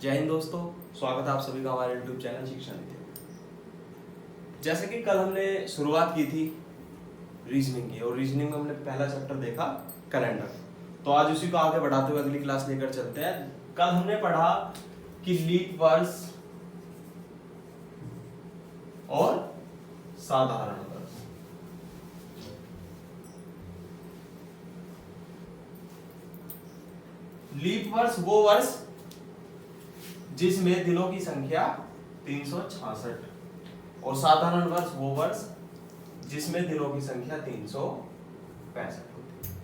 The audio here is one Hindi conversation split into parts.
जय हिंद दोस्तों, स्वागत है आप सभी का हमारे YouTube चैनल शिक्षा निधि में। जैसे कि कल हमने शुरुआत की थी रीजनिंग की, और रीजनिंग में हमने पहला चैप्टर देखा कैलेंडर। तो आज उसी को आगे बढ़ाते हुए अगली क्लास लेकर चलते हैं। कल हमने पढ़ा कि लीप वर्ष और साधारण वर्ष। लीप वर्ष वो वर्ष जिसमें दिनों की संख्या 366 और साधारण वर्ष वो वर्ष जिसमें दिनों की संख्या 365 होती है।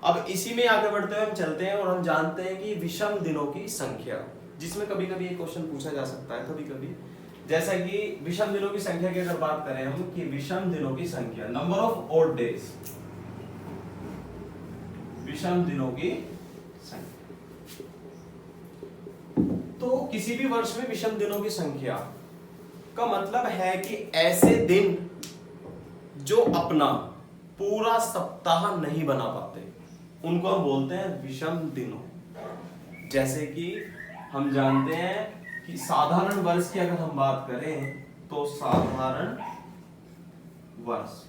अब इसी में आगे बढ़ते हुए हम चलते हैं और हम जानते हैं कि विषम दिनों की संख्या, जिसमें कभी कभी एक क्वेश्चन पूछा जा सकता है कभी कभी, जैसा कि विषम दिनों की संख्या की अगर बात करें हम कि विषम दिनों की संख्या, नंबर ऑफ ऑड डेज, विषम दिनों की संख्या। तो किसी भी वर्ष में विषम दिनों की संख्या का मतलब है कि ऐसे दिन जो अपना पूरा सप्ताह नहीं बना पाते उनको हम बोलते हैं विषम दिनों। जैसे कि हम जानते हैं कि साधारण वर्ष की अगर हम बात करें तो साधारण वर्ष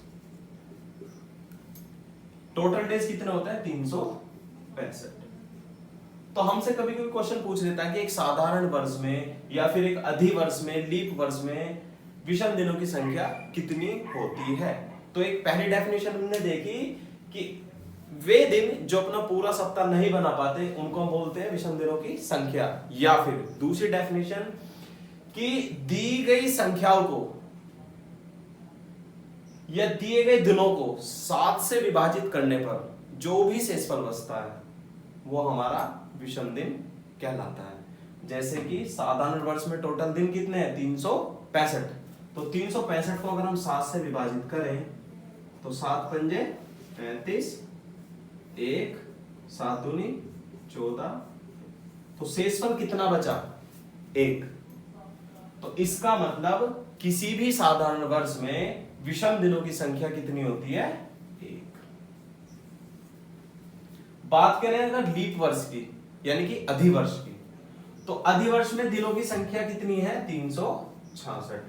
टोटल डेज कितने होते हैं? 365। तो हमसे कभी कभी क्वेश्चन पूछ लेता है कि एक साधारण वर्ष में या फिर एक अधिवर्ष में, लीप वर्ष में विषम दिनों की संख्या कितनी होती है। तो एक पहली डेफिनेशन हमने देखी कि वे दिन जो अपना पूरा सप्ताह नहीं बना पाते उनको हम बोलते हैं विषम दिनों की संख्या। या फिर दूसरी डेफिनेशन कि दी गई संख्याओं को या दिए गए दिनों को 7 से विभाजित करने पर जो भी शेषफल बचता है वो हमारा विषम दिन कहलाता है। जैसे कि साधारण वर्ष में टोटल दिन कितने हैं? 365। तो 365 को अगर हम 7 से विभाजित करें तो 7 पंजे 35, 1 7 दूनी 14, तो शेषफल कितना बचा? 1। तो इसका मतलब किसी भी साधारण वर्ष में विषम दिनों की संख्या कितनी होती है? 1। बात करें अगर लीप वर्ष की यानी कि अधिवर्ष की, तो अधिवर्ष में दिनों की संख्या कितनी है? 366।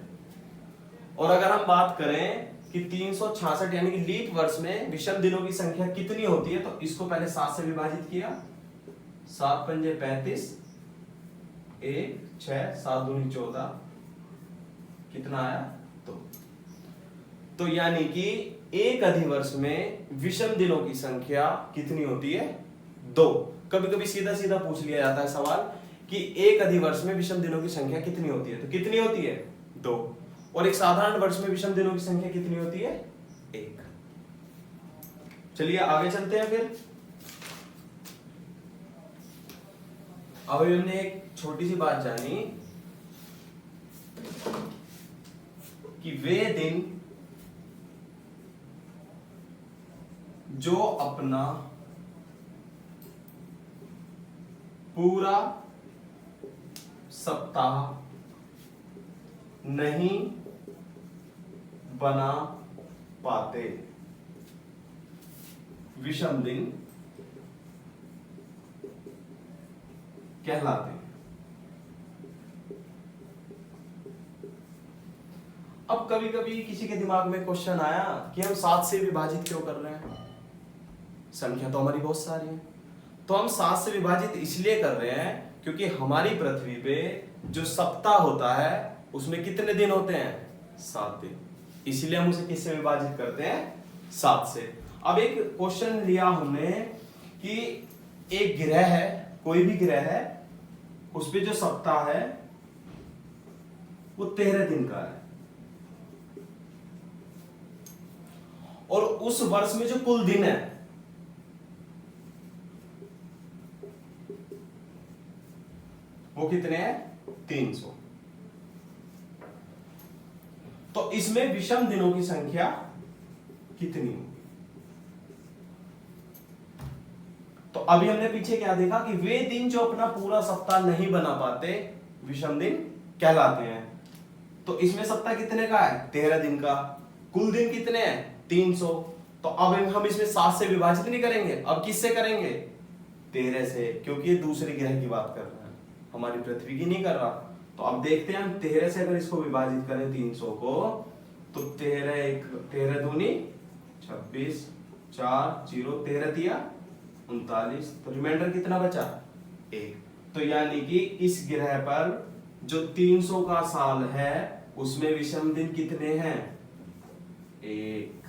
और अगर हम बात करें कि 366 यानी कि लीप वर्ष में विषम दिनों की संख्या कितनी होती है, तो इसको पहले 7 से विभाजित किया, 7 पंजे 35, 1 6 7 दूनी 14, कितना आया? 2। तो यानी कि एक अधिवर्ष में विषम दिनों की संख्या कितनी होती है? 2। कभी कभी सीधा सीधा पूछ लिया जाता है सवाल कि एक अधिवर्ष में विषम दिनों की संख्या कितनी होती है, तो कितनी होती है? 2। और एक साधारण वर्ष में विषम दिनों की संख्या कितनी होती है? 1। चलिए आगे चलते हैं। फिर अब हमने एक छोटी सी बात जानी कि वे दिन जो अपना पूरा सप्ताह नहीं बना पाते विषम दिन कहलाते हैं। अब कभी कभी किसी के दिमाग में क्वेश्चन आया कि हम 7 से विभाजित क्यों कर रहे हैं? संख्या तो हमारी बहुत सारी है। तो हम 7 से विभाजित इसलिए कर रहे हैं क्योंकि हमारी पृथ्वी पे जो सप्ताह होता है उसमें कितने दिन होते हैं? 7 दिन। इसलिए हम उसे किससे विभाजित करते हैं? 7 से। अब एक क्वेश्चन लिया हमने कि एक ग्रह है, कोई भी ग्रह है, उस पे जो सप्ताह है वो 13 दिन का है, और उस वर्ष में जो कुल दिन है वो कितने हैं? 300। तो इसमें विषम दिनों की संख्या कितनी होगी? तो अभी हमने पीछे क्या देखा कि वे दिन जो अपना पूरा सप्ताह नहीं बना पाते विषम दिन कहलाते हैं। तो इसमें सप्ताह कितने का है? 13 दिन का। कुल दिन कितने हैं? 300। तो अब हम इसमें 7 से विभाजित नहीं करेंगे, अब किससे करेंगे? 13 से, क्योंकि ये दूसरे ग्रह की बात कर रहे हैं। हमारी पृथ्वी की नहीं कर रहा। तो अब देखते हैं हम 13 से अगर इसको विभाजित करें 300 को, तो 13 दूनी 26, 4 0 13 दिया 39, तो रिमाइंडर कितना बचा 1। तो यानी कि इस ग्रह पर जो 300 का साल है उसमें विषम दिन कितने हैं 1।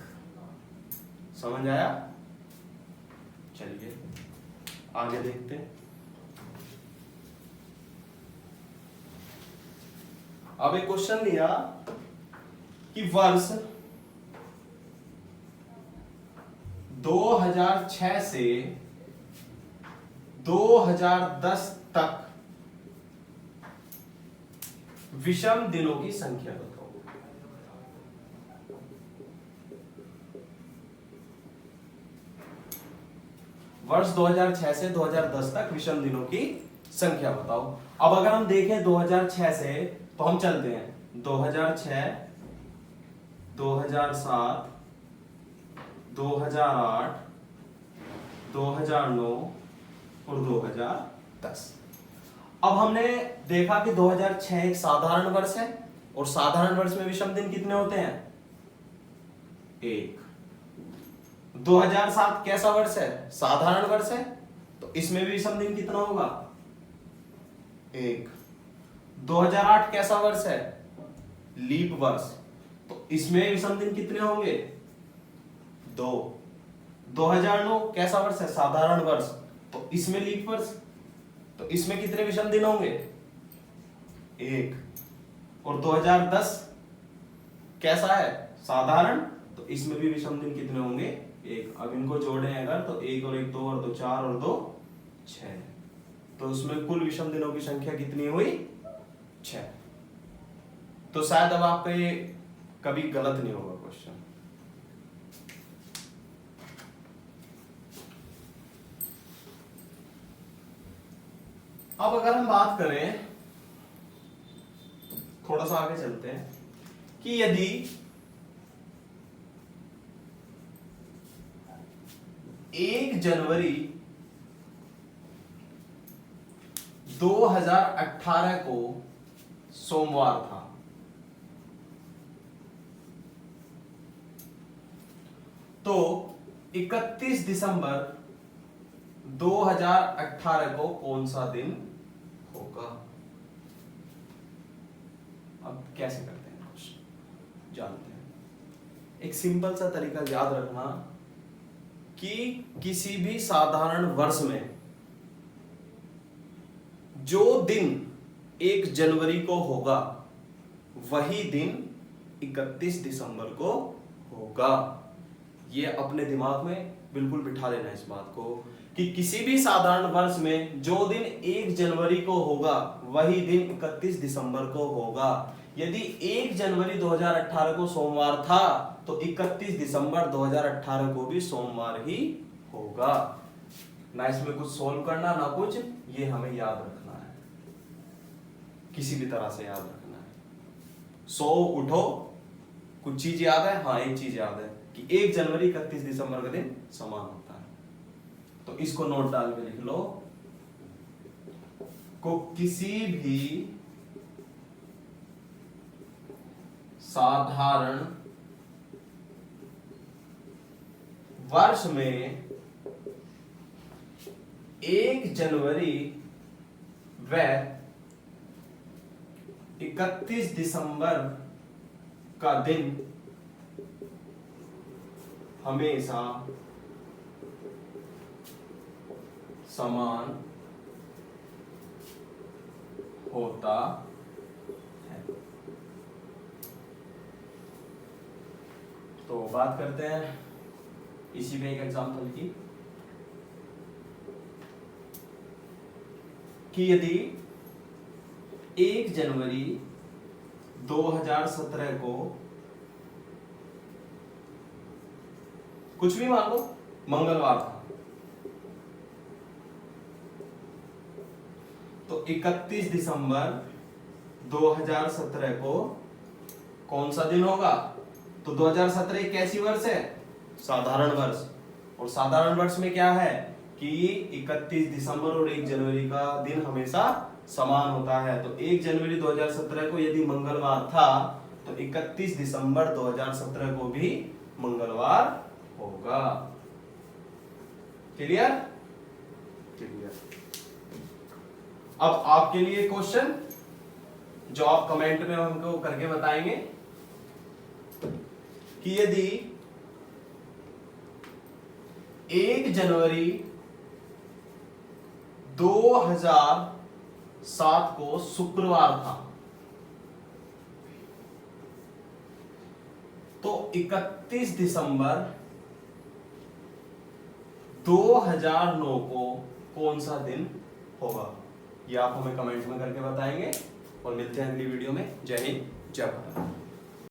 समझ आया? चलिए आगे देखते हैं। अब एक क्वेश्चन लिया कि वर्ष 2006 से 2010 तक विषम दिनों की संख्या बताओ। वर्ष 2006 से 2010 तक विषम दिनों की संख्या बताओ। अब अगर हम देखें 2006 से, तो हम चलते हैं 2006, 2007, 2008, 2009 और 2010। अब हमने देखा कि 2006 एक साधारण वर्ष है और साधारण वर्ष में विषम दिन कितने होते हैं 1। 2007 कैसा वर्ष है साधारण वर्ष है, तो इसमें भी विषम दिन कितना होगा 1। 2008 कैसा वर्ष है लीप वर्ष, तो इसमें विषम दिन कितने होंगे 2। 2009 कैसा वर्ष है साधारण वर्ष, तो इसमें लीप वर्ष, तो इसमें कितने विषम दिन होंगे 1। और 2010 कैसा है साधारण, तो इसमें भी विषम दिन कितने होंगे 1। अब इनको जोड़ें अगर, तो 1 और 1 2 और 2 4 और 2 6, तो उसमें कुल विषम दिनों की संख्या कितनी हुई 6। तो शायद अब आप पे कभी गलत नहीं होगा क्वेश्चन। अब अगर हम बात करें, थोड़ा सा आगे चलते हैं, कि यदि 1 जनवरी 2018 को सोमवार था, तो 31 दिसंबर 2018 को कौन सा दिन होगा। अब कैसे करते हैं कुछ जानते हैं। एक सिंपल सा तरीका याद रखना कि किसी भी साधारण वर्ष में जो दिन 1 जनवरी को होगा वही दिन 31 दिसंबर को होगा। ये अपने दिमाग में बिल्कुल बिठा लेना इस बात को कि किसी भी साधारण वर्ष में जो दिन 1 जनवरी को होगा वही दिन 31 दिसंबर को होगा। यदि 1 जनवरी 2018 को सोमवार था तो 31 दिसंबर 2018 को भी सोमवार ही होगा। ना इसमें कुछ सोल्व करना ना कुछ, ये हमें याद रखना है, किसी भी तरह से याद रखना है। सो उठो, कुछ चीज याद है, हाँ एक चीज याद है कि 1 जनवरी 31 दिसंबर का दिन समान होता है, तो इसको नोट डाल के लिख लो। को किसी भी साधारण वर्ष में 1 जनवरी व 31 दिसंबर का दिन हमेशा समान होता है। तो बात करते हैं इसी में एक एग्जांपल की कि यदि 1 जनवरी 2017 को कुछ भी मान लो मंगलवार था, तो 31 दिसंबर 2017 को कौन सा दिन होगा। तो 2017 एक कैसी वर्ष है साधारण वर्ष, और साधारण वर्ष में क्या है कि 31 दिसंबर और 1 जनवरी का दिन हमेशा समान होता है। तो 1 जनवरी 2017 को यदि मंगलवार था तो 31 दिसंबर 2017 को भी मंगलवार होगा। क्लियर? क्लियर। अब आपके लिए क्वेश्चन जो आप कमेंट में हमको करके बताएंगे कि यदि 1 जनवरी 2007 को शुक्रवार था तो 31 दिसंबर 2009 को कौन सा दिन होगा? ये आप हमें कमेंट में करके बताएंगे और मिलते हैं अगली वीडियो में। जय हिंद, जय भारत।